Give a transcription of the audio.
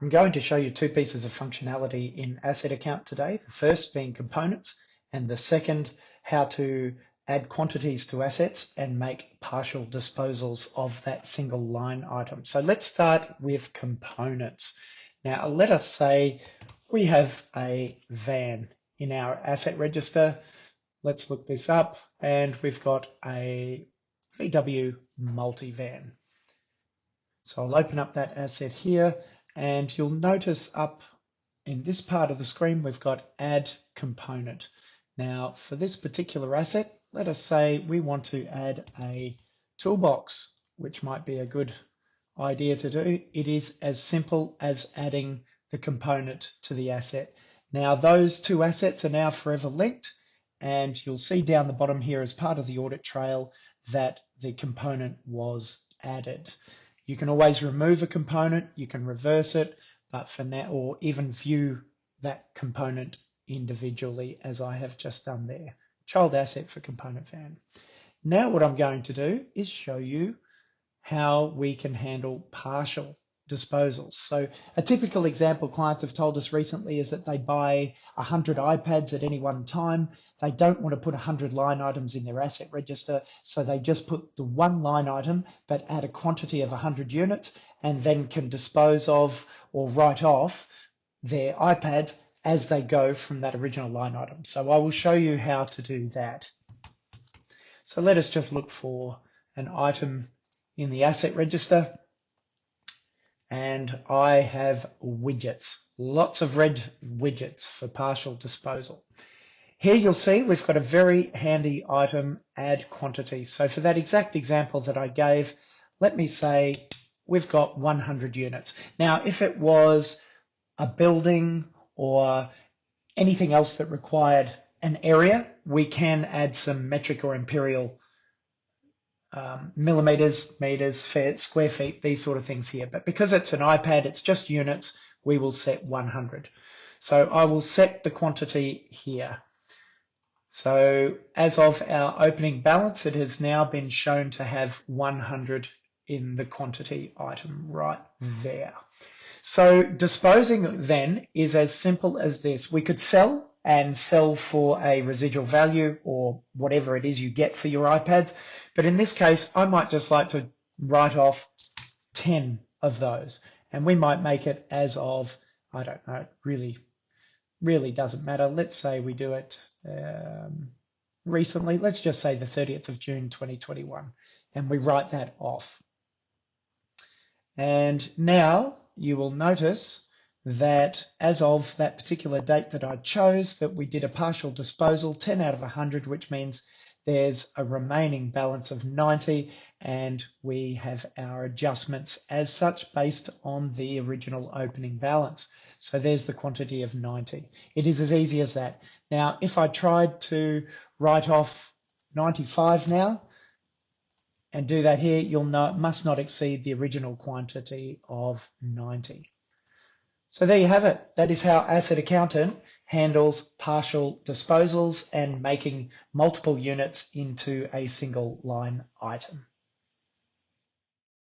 I'm going to show you two pieces of functionality in AssetAccount today. The first being components, and the second, how to add quantities to assets and make partial disposals of that single line item. So let's start with components. Now let us say we have a van in our asset register. Let's look this up, and we've got a VW multivan. So I'll open up that asset here, and you'll notice up in this part of the screen we've got add component. Now for this particular asset, let us say we want to add a toolbox, which might be a good idea to do. It is as simple as adding the component to the asset. Now those two assets are now forever linked, and you'll see down the bottom here as part of the audit trail that the component was added. You can always remove a component, you can reverse it, but for now, or even view that component individually as I have just done there. Child asset for component van. Now what I'm going to do is show you how we can handle partial disposals. So a typical example clients have told us recently is that they buy 100 iPads at any one time. They don't want to put 100 line items in their asset register, so they just put the one line item but add a quantity of 100 units and then can dispose of or write off their iPads as they go from that original line item. So I will show you how to do that. So let us just look for an item in the asset register. And I have widgets, lots of red widgets for partial disposal. Here you'll see we've got a very handy item, add quantity. So for that exact example that I gave, let me say we've got 100 units. Now, if it was a building or anything else that required an area, we can add some metric or imperial millimeters, meters, square feet, these sort of things here. But because it's an iPad, it's just units, we will set 100. So I will set the quantity here. So as of our opening balance, it has now been shown to have 100 in the quantity item right there. So disposing then is as simple as this. We could sell and sell for a residual value or whatever it is you get for your iPads. But in this case, I might just like to write off 10 of those. And we might make it as of, I don't know, really doesn't matter. Let's say we do it recently. Let's just say the 30th of June, 2021. And we write that off. And now you will notice that as of that particular date that I chose, that we did a partial disposal, 10 out of 100, which means there's a remaining balance of 90, and we have our adjustments as such based on the original opening balance. So there's the quantity of 90. It is as easy as that. Now, if I tried to write off 95 now and do that here, you'll know it must not exceed the original quantity of 90. So there you have it. That is how AssetAccountant handles partial disposals and making multiple units into a single line item.